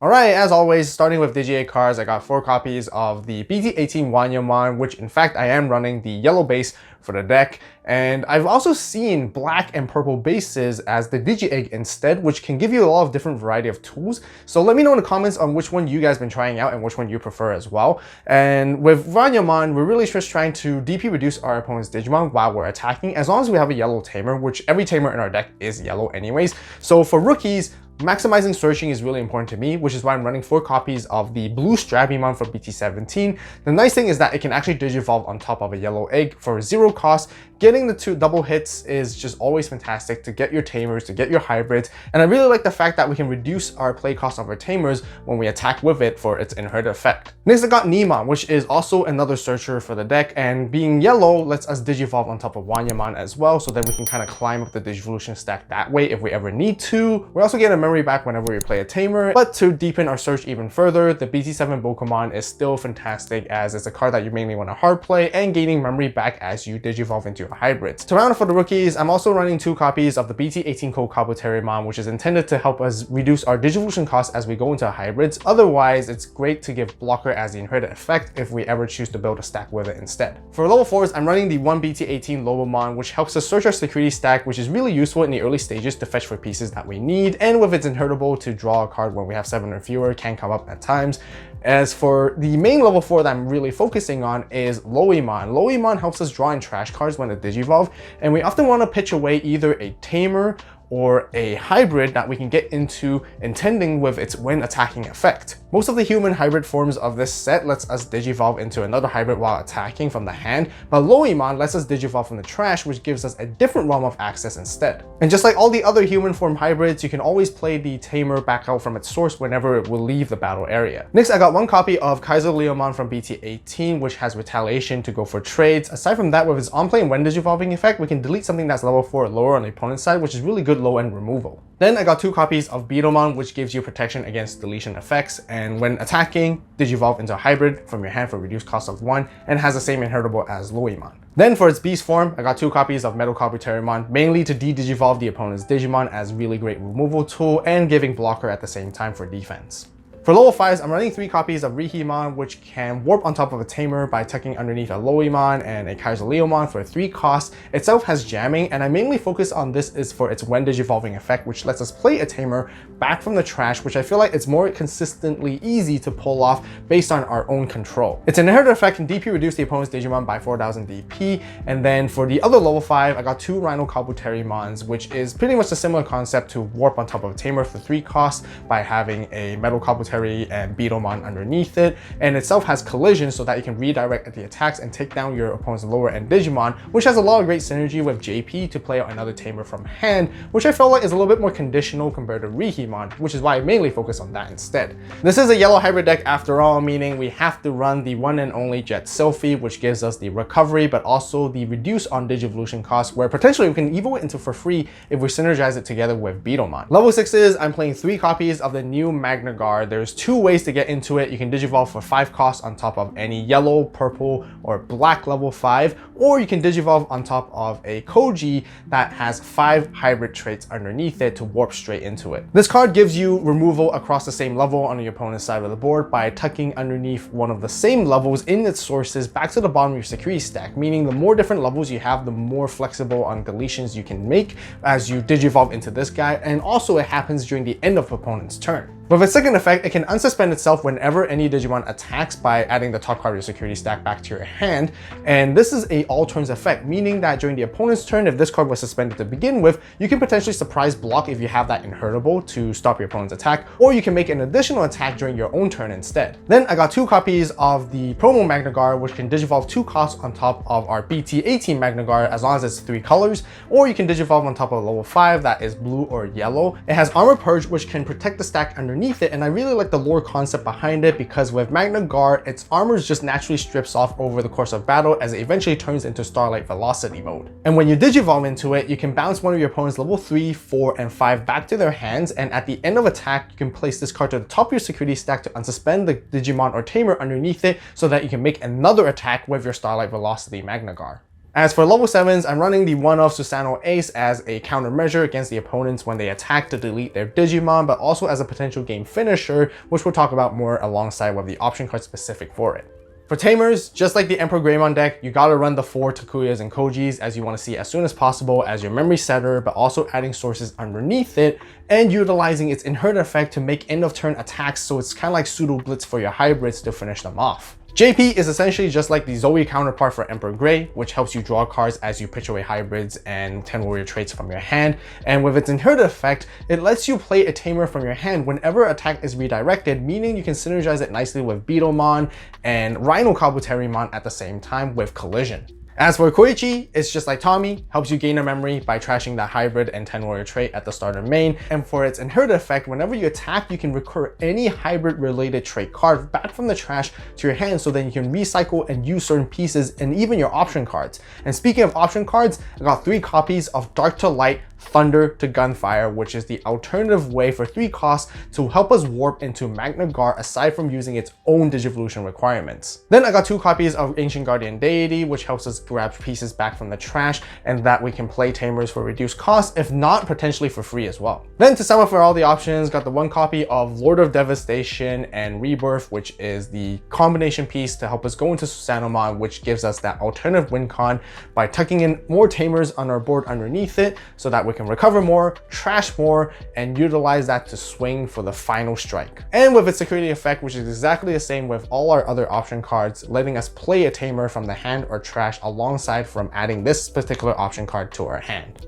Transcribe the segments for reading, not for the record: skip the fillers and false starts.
Alright, as always, starting with Digi-Egg cards, I got 4 copies of the BT18 Wanyamon, which in fact I am running the yellow base for the deck, and I've also seen black and purple bases as the Digi-Egg instead, which can give you a lot of different variety of tools. So let me know in the comments on which one you guys been trying out and which one you prefer as well. And with Wanyamon, we're really just trying to DP reduce our opponent's Digimon while we're attacking, as long as we have a yellow tamer, which every tamer in our deck is yellow anyways. So for rookies, maximizing searching is really important to me, which is why I'm running 4 copies of the blue Strabimon for BT17. The nice thing is that it can actually Digivolve on top of a yellow egg for 0 cost. Getting the 2 double hits is just always fantastic to get your tamers, to get your hybrids, and I really like the fact that we can reduce our play cost of our tamers when we attack with it for its inherent effect. Next I got Nemon, which is also another searcher for the deck, and being yellow lets us Digivolve on top of Wanyamon as well, so then we can kind of climb up the Digivolution stack that way if we ever need to. We also get a memory back whenever we play a tamer, but to deepen our search even further, the BT7 Pokemon is still fantastic as it's a card that you mainly want to hard play and gaining memory back as you Digivolve into your hybrids. To round up for the rookies, I'm also running 2 copies of the BT18 Kabuterimon, which is intended to help us reduce our Digivolution cost as we go into hybrids. Otherwise, it's great to give blocker as the inherited effect if we ever choose to build a stack with it instead. For level 4s, I'm running the 1 BT18 Lobomon, which helps us search our security stack, which is really useful in the early stages to fetch for pieces that we need, and with its inheritable to draw a card when we have 7 or fewer can come up at times. As for the main level 4 that I'm really focusing on is Loemon. Loemon helps us draw in trash cards when it Digivolve, and we often want to pitch away either a tamer or a hybrid that we can get into intending with its when attacking effect. Most of the human hybrid forms of this set lets us Digivolve into another hybrid while attacking from the hand, but Loemon lets us Digivolve from the trash, which gives us a different realm of access instead. And just like all the other human form hybrids, you can always play the tamer back out from its source whenever it will leave the battle area. Next, I got 1 copy of Kaiser-Leomon from BT18, which has retaliation to go for trades. Aside from that, with its on-play and when Digivolving effect, we can delete something that's level 4 or lower on the opponent's side, which is really good low-end removal. Then I got 2 copies of Beetlemon, which gives you protection against deletion effects, and when attacking, Digivolve into a hybrid from your hand for reduced cost of 1, and has the same inheritable as Loemon. Then for its beast form, I got 2 copies of Metal Kabuterimon, mainly to de-Digivolve the opponent's Digimon as really great removal tool and giving blocker at the same time for defense. For level 5s, I'm running 3 copies of Rihimon, which can warp on top of a tamer by tucking underneath a Loemon and a Kaiser-Leomon for 3 costs. Itself has jamming, and I mainly focus on this is for its when Digivolving effect, which lets us play a tamer back from the trash, which I feel like it's more consistently easy to pull off based on our own control. Its inherited effect can DP reduce the opponent's Digimon by 4000 DP, and then for the other level 5, I got 2 Rhino Kabuterimons, which is pretty much a similar concept to warp on top of a tamer for 3 costs by having a Metal Kabuteri and Beetlemon underneath it, and itself has collision so that you can redirect at the attacks and take down your opponent's lower end Digimon, which has a lot of great synergy with JP to play out another tamer from hand, which I feel like is a little bit more conditional compared to Rihimon, which is why I mainly focus on that instead. This is a yellow hybrid deck after all, meaning we have to run the one and only Jet Selfie, which gives us the recovery but also the reduce on Digivolution cost, where potentially we can evo it into for free if we synergize it together with Beetlemon. Level 6s, I'm playing 3 copies of the new MagnaGar. There's 2 ways to get into it. You can Digivolve for 5 costs on top of any yellow, purple, or black level 5, or you can Digivolve on top of a Koji that has 5 hybrid traits underneath it to warp straight into it. This card gives you removal across the same level on your opponent's side of the board by tucking underneath one of the same levels in its sources back to the bottom of your security stack, meaning the more different levels you have, the more flexible on deletions you can make as you Digivolve into this guy, and also it happens during the end of opponent's turn. With its second effect, it can unsuspend itself whenever any Digimon attacks by adding the top card of your security stack back to your hand, and this is a all turns effect, meaning that during the opponent's turn, if this card was suspended to begin with, you can potentially surprise block if you have that inheritable to stop your opponent's attack, or you can make an additional attack during your own turn instead. Then I got 2 copies of the promo MagnaGar, which can Digivolve 2 costs on top of our BT18 MagnaGar as long as it's 3 colors, or you can Digivolve on top of a level 5 that is blue or yellow. It has Armor Purge, which can protect the stack underneath it, and I really like the lore concept behind it because with MagnaGar, its armor just naturally strips off over the course of battle as it eventually turns into Starlight Velocity mode. And when you Digivolve into it, you can bounce one of your opponent's level 3, 4, and 5 back to their hands, and at the end of attack, you can place this card to the top of your security stack to unsuspend the Digimon or Tamer underneath it so that you can make another attack with your Starlight Velocity MagnaGar. As for level 7s, I'm running the one of Susanoo Ace as a countermeasure against the opponents when they attack to delete their Digimon, but also as a potential game finisher, which we'll talk about more alongside with the option card specific for it. For Tamers, just like the Emperor Greymon deck, you gotta run the 4 Takuyas and Kojis as you want to see as soon as possible as your memory setter, but also adding sources underneath it and utilizing its inherent effect to make end of turn attacks, so it's kind of like pseudo blitz for your hybrids to finish them off. JP is essentially just like the Zoe counterpart for Emperor Grey, which helps you draw cards as you pitch away hybrids and 10 warrior traits from your hand. And with its inherent effect, it lets you play a Tamer from your hand whenever attack is redirected, meaning you can synergize it nicely with Beetlemon and Rhino Kabuterimon at the same time with Collision. As for Koichi, it's just like Tommy, helps you gain a memory by trashing that hybrid and 10 warrior trait at the starter main, and for its inherent effect, whenever you attack, you can recur any hybrid related trait card back from the trash to your hand, so then you can recycle and use certain pieces and even your option cards. And speaking of option cards, I got 3 copies of Dark to Light, Thunder to Gunfire, which is the alternative way for 3 costs to help us warp into MagnaGar aside from using its own Digivolution requirements. Then I got 2 copies of Ancient Guardian Deity, which helps us grab pieces back from the trash, and that we can play Tamers for reduced cost, if not potentially for free as well. Then to sum up for all the options, got the 1 copy of Lord of Devastation and Rebirth, which is the combination piece to help us go into Susanomon, which gives us that alternative win con by tucking in more Tamers on our board underneath it, so that we can recover more, trash more, and utilize that to swing for the final strike. And with its security effect, which is exactly the same with all our other option cards, letting us play a Tamer from the hand or trash alongside from adding this particular option card to our hand.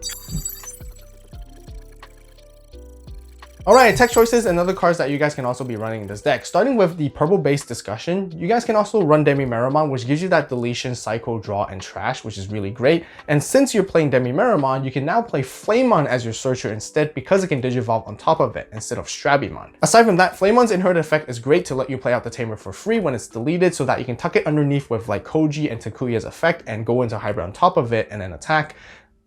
Alright, tech choices and other cards that you guys can also be running in this deck. Starting with the purple base discussion, you guys can also run Demi-Meramon, which gives you that deletion, cycle, draw, and trash, which is really great. And since you're playing Demi-Meramon, you can now play Flamemon as your searcher instead, because it can Digivolve on top of it instead of Strabimon. Aside from that, Flamemon's inherent effect is great to let you play out the Tamer for free when it's deleted, so that you can tuck it underneath with like Koji and Takuya's effect and go into hybrid on top of it and then attack.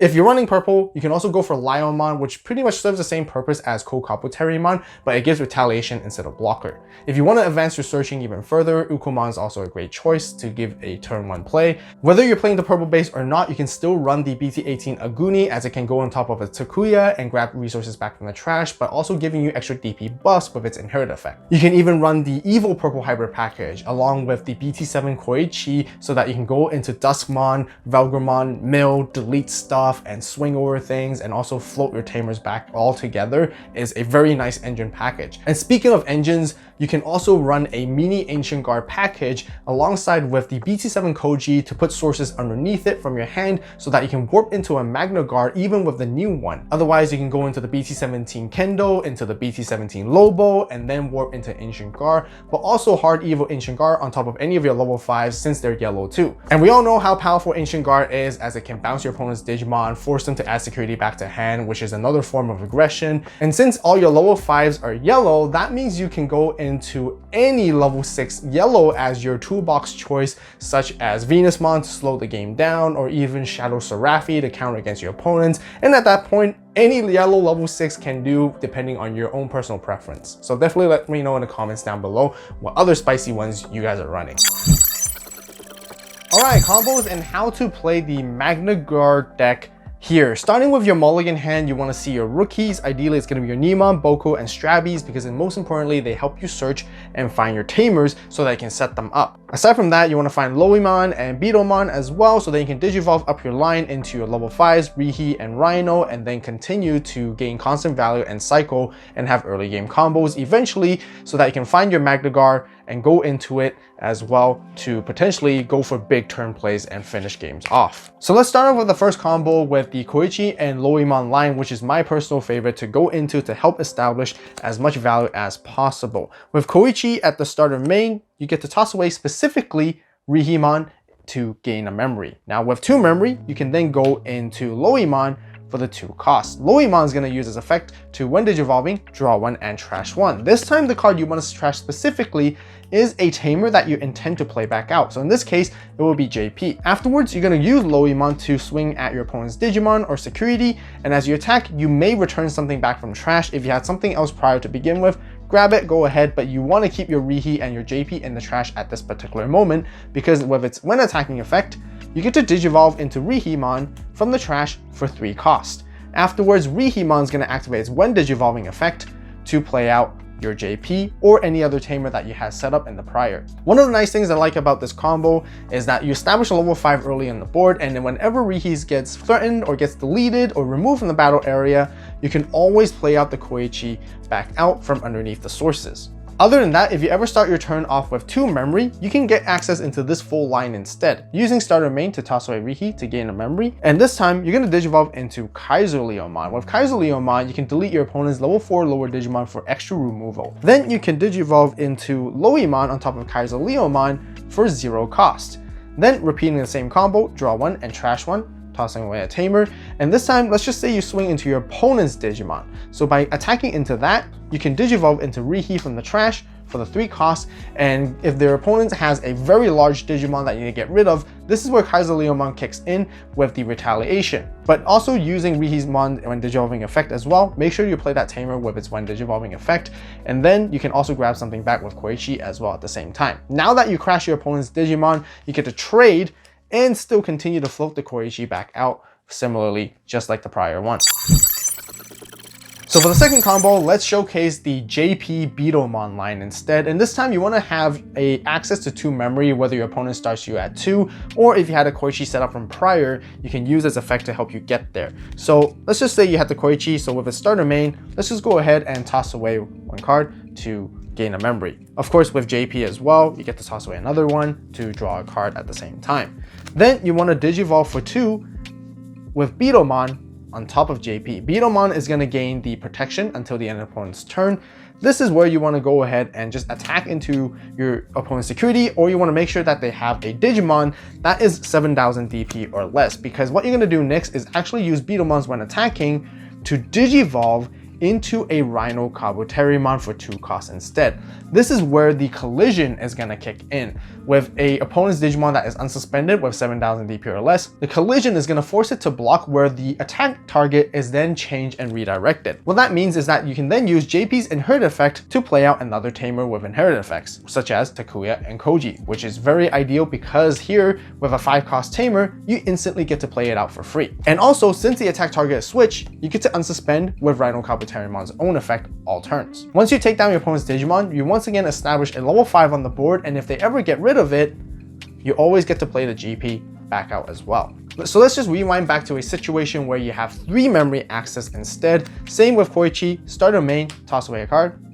If you're running purple, you can also go for Lionmon, which pretty much serves the same purpose as Kabuterimon, but it gives retaliation instead of blocker. If you want to advance your searching even further, Ukomon is also a great choice to give a turn 1 play. Whether you're playing the purple base or not, you can still run the BT18 Aguni, as it can go on top of a Takuya and grab resources back from the trash, but also giving you extra DP buffs with its inherent effect. You can even run the evil purple hybrid package along with the BT7 Koichi, so that you can go into Duskmon, Velgramon, Mill, delete stuff, and swing over things, and also float your Tamers back all together. Is a very nice engine package. And speaking of engines, you can also run a mini Ancient Guard package alongside with the BT7 Koji to put sources underneath it from your hand, so that you can warp into a MagnaGar even with the new one. Otherwise, you can go into the BT17 Kendo, into the BT17 Lobo, and then warp into Ancient Guard, but also hard evil Ancient Guard on top of any of your level 5s since they're yellow too. And we all know how powerful Ancient Guard is, as it can bounce your opponent's Digimon, force them to add security back to hand, which is another form of aggression. And since all your level 5s are yellow, that means you can go into any level 6 yellow as your toolbox choice, such as Venusmon to slow the game down, or even Shadow Seraphi to counter against your opponents. And at that point, any yellow level 6 can do, depending on your own personal preference. So definitely let me know in the comments down below what other spicy ones you guys are running. Alright, combos and how to play the MagnaGar deck here. Starting with your mulligan hand, you want to see your rookies. Ideally, it's going to be your Neemon, Boko, and Strabbies, because most importantly, they help you search and find your Tamers so that you can set them up. Aside from that, you want to find Loimon and Beetlemon as well, so that you can Digivolve up your line into your level 5s, Rihi and Rhino, and then continue to gain constant value and cycle and have early game combos eventually, so that you can find your MagnaGar and go into it as well to potentially go for big turn plays and finish games off. So let's start off with the first combo with the Koichi and Loimon line, which is my personal favorite to go into to help establish as much value as possible. With Koichi at the starter main, you get to toss away specifically Rihimon to gain a memory. Now with 2 memory, you can then go into Loimon for the 2 costs. Loimon is going to use its effect to, when Digivolving, draw 1 and trash 1. This time the card you want to trash specifically is a Tamer that you intend to play back out. So in this case, it will be JP. Afterwards, you're going to use Loimon to swing at your opponent's Digimon or security, and as you attack, you may return something back from trash. If you had something else prior to begin with, grab it, go ahead, but you want to keep your Rihi and your JP in the trash at this particular moment, because with its when attacking effect, you get to Digivolve into Rihimon from the trash for 3 cost. Afterwards, Rihimon is going to activate its when Digivolving effect to play out your JP or any other tamer that you had set up in the prior. One of the nice things I like about this combo is that you establish a level 5 early on the board, and then whenever Rihis gets threatened or gets deleted or removed from the battle area, you can always play out the Koichi back out from underneath the sources. Other than that, if you ever start your turn off with 2 memory, you can get access into this full line instead, using starter main to toss away Rihi to gain a memory. And this time, you're going to Digivolve into KaiserLeomon. With KaiserLeomon, you can delete your opponent's level 4 lower Digimon for extra removal. Then you can Digivolve into Loimon on top of KaiserLeomon for 0 cost. Then repeating the same combo, draw 1 and trash 1, tossing away a tamer. And this time, let's just say you swing into your opponent's Digimon. So by attacking into that, you can Digivolve into Rihi from the trash for the 3 costs. And if their opponent has a very large Digimon that you need to get rid of, this is where KaiserLeomon kicks in with the retaliation. But also using Rihi's Mon when Digivolving effect as well, make sure you play that tamer with its when Digivolving effect. And then you can also grab something back with Koichi as well at the same time. Now that you crash your opponent's Digimon, you get to trade and still continue to float the Koichi back out similarly, just like the prior one. So for the second combo, let's showcase the JP Beatomon line instead. And this time you want to have access to 2 memory, whether your opponent starts you at 2, or if you had a Koichi set up from prior, you can use this effect to help you get there. So let's just say you had the Koichi, so with a starter main, let's just go ahead and toss away 1 card to gain a memory. Of course, with JP as well, you get to toss away another one to draw a card at the same time. Then you want to Digivolve for 2 with Beatomon on top of JP. Beatomon is going to gain the protection until the end of the opponent's turn. This is where you want to go ahead and just attack into your opponent's security, or you want to make sure that they have a Digimon that is 7,000 DP or less, because what you're going to do next is actually use Beatomons when attacking to Digivolve into a Rhino Kabuterimon for 2 costs instead. This is where the collision is going to kick in. With a opponent's Digimon that is unsuspended with 7,000 DP or less, the collision is going to force it to block where the attack target is then changed and redirected. What that means is that you can then use JP's inherit effect to play out another tamer with inherit effects, such as Takuya and Koji, which is very ideal because here, with a 5 cost tamer, you instantly get to play it out for free. And also, since the attack target is switched, you get to unsuspend with Rhino Kabuterimon's own effect all turns. Once you take down your opponent's Digimon, you once again establish a level 5 on the board, and if they ever get rid of it, you always get to play the GP back out as well. So let's just rewind back to a situation where you have 3 memory access instead. Same with Koichi, starter main, toss away a card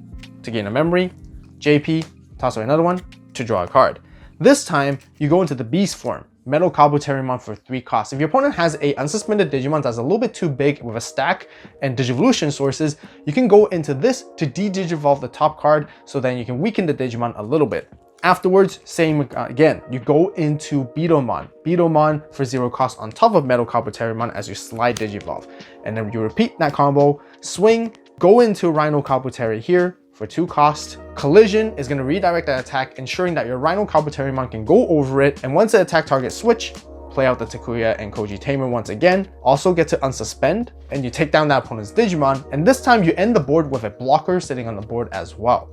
to gain a memory, JP, toss away another one to draw a card. This time, you go into the beast form, Metal Kabuterimon for 3 costs. If your opponent has a unsuspended Digimon that's a little bit too big with a stack and Digivolution sources, you can go into this to de-Digivolve the top card, so then you can weaken the Digimon a little bit. Afterwards, same again, you go into Beatomon for 0 cost on top of Metal Kabuterimon as you slide Digivolve. And then you repeat that combo, swing, go into Rhino Kabuteri here for 2 cost. Collision is going to redirect that attack, ensuring that your Rhino Kabuterimon can go over it. And once the attack target switch, play out the Takuya and Koji tamer once again. Also get to unsuspend, and you take down that opponent's Digimon. And this time you end the board with a blocker sitting on the board as well.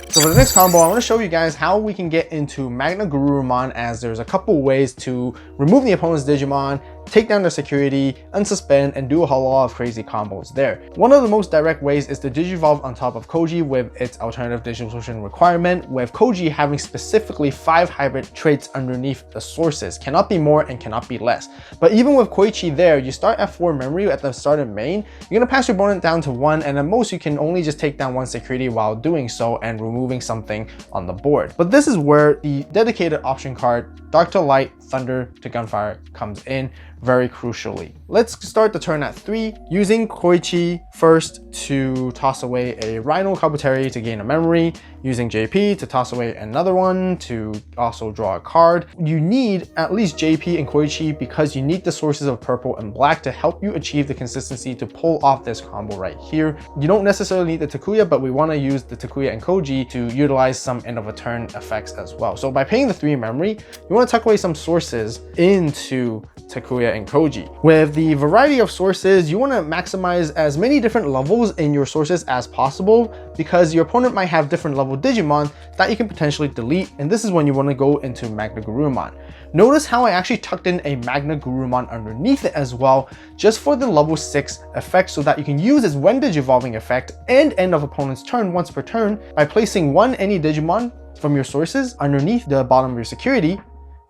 So for the next combo, I want to show you guys how we can get into MagnaGarurumon, as there's a couple ways to remove the opponent's Digimon, take down their security, unsuspend, and do a whole lot of crazy combos there. One of the most direct ways is to Digivolve on top of Koji with its alternative Digivolution requirement, with Koji having specifically 5 hybrid traits underneath the sources. Cannot be more and cannot be less. But even with Koichi there, you start at 4 memory at the start of main, you're going to pass your opponent down to 1, and at most you can only just take down 1 security while doing so and removing something on the board. But this is where the dedicated option card, Dark to Light, Thunder to Gunfire, comes in very crucially. Let's start the turn at 3, using Koichi first to toss away a Rhino Kabuteri to gain a memory, using JP to toss away another one to also draw a card. You need at least JP and Koichi because you need the sources of purple and black to help you achieve the consistency to pull off this combo right here. You don't necessarily need the Takuya, but we want to use the Takuya and Koji to utilize some end of a turn effects as well. So by paying the 3 memory, you want to tuck away some sources sources into Takuya and Koji. With the variety of sources, you want to maximize as many different levels in your sources as possible because your opponent might have different level Digimon that you can potentially delete, and this is when you want to go into MagnaGarurumon. Notice how I actually tucked in a MagnaGarurumon underneath it as well, just for the level 6 effect so that you can use its when Digivolving effect and end of opponent's turn once per turn by placing one any Digimon from your sources underneath the bottom of your security.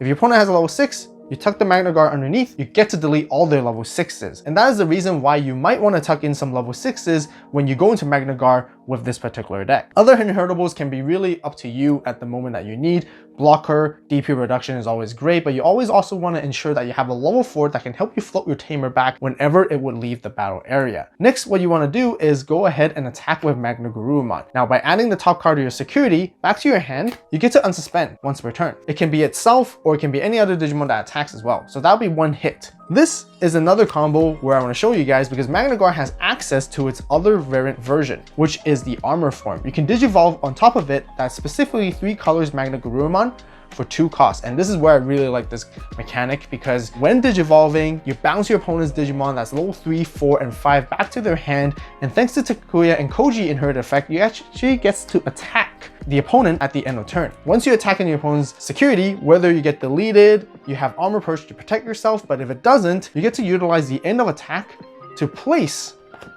If your opponent has a level 6, you tuck the MagnaGar underneath, you get to delete all their level 6s. And that is the reason why you might want to tuck in some level 6s when you go into MagnaGar with this particular deck. Other inheritables can be really up to you at the moment that you need. Blocker, DP reduction is always great, but you always also want to ensure that you have a level 4 that can help you float your Tamer back whenever it would leave the battle area. Next, what you want to do is go ahead and attack with MagnaGarurumon. Now, by adding the top card of your security back to your hand, you get to unsuspend once per turn. It can be itself, or it can be any other Digimon that attacks as well. So that'll be one hit. This is another combo where I want to show you guys because MagnaGar has access to its other variant version, which is the armor form. You can Digivolve on top of it that's specifically 3 colors MagnaGarurumon for 2 costs. And this is where I really like this mechanic because when Digivolving, you bounce your opponent's Digimon that's level 3, 4, and 5 back to their hand, and thanks to Takuya and Koji inherit effect, you actually gets to attack the opponent at the end of turn. Once you attack in your opponent's security, whether you get deleted, you have armor perch to protect yourself, but if it doesn't, you get to utilize the end of attack to place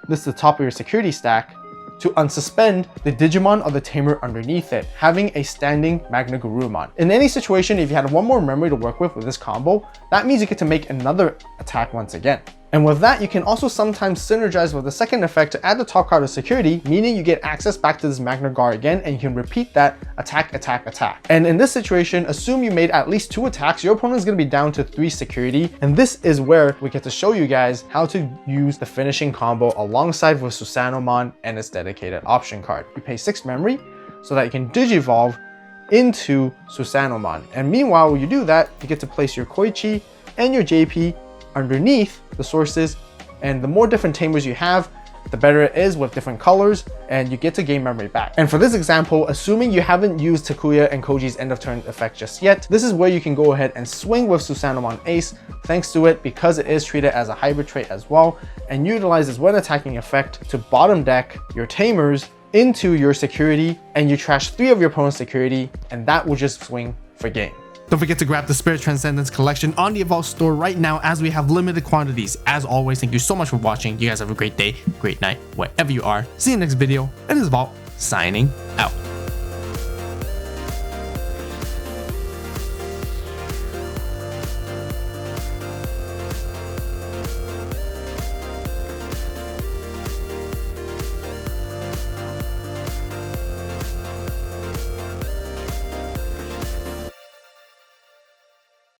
this to the top of your security stack to unsuspend the Digimon or the Tamer underneath it, having a standing MagnaGarurumon. In any situation, if you had one more memory to work with this combo, that means you get to make another attack once again. And with that, you can also sometimes synergize with the second effect to add the top card of security, meaning you get access back to this MagnaGar again, and you can repeat that attack, attack, attack. And in this situation, assume you made at least 2 attacks, your opponent is going to be down to 3 security. And this is where we get to show you guys how to use the finishing combo alongside with Susanomon and its dedicated option card. You pay 6 memory so that you can Digivolve into Susanomon. And meanwhile, when you do that, you get to place your Koichi and your JP underneath the sources, and the more different Tamers you have, the better it is with different colors, and you get to gain memory back. And for this example, assuming you haven't used Takuya and Koji's end of turn effect just yet, this is where you can go ahead and swing with Susanomon Ace thanks to it, because it is treated as a hybrid trait as well, and utilizes when attacking effect to bottom deck your Tamers into your security, and you trash 3 of your opponent's security, and that will just swing for game. Don't forget to grab the Spirit Transcendence collection on the AVAULT store right now as we have limited quantities. As always, thank you so much for watching. You guys have a great day, great night, wherever you are. See you next video. And this is AVAULT signing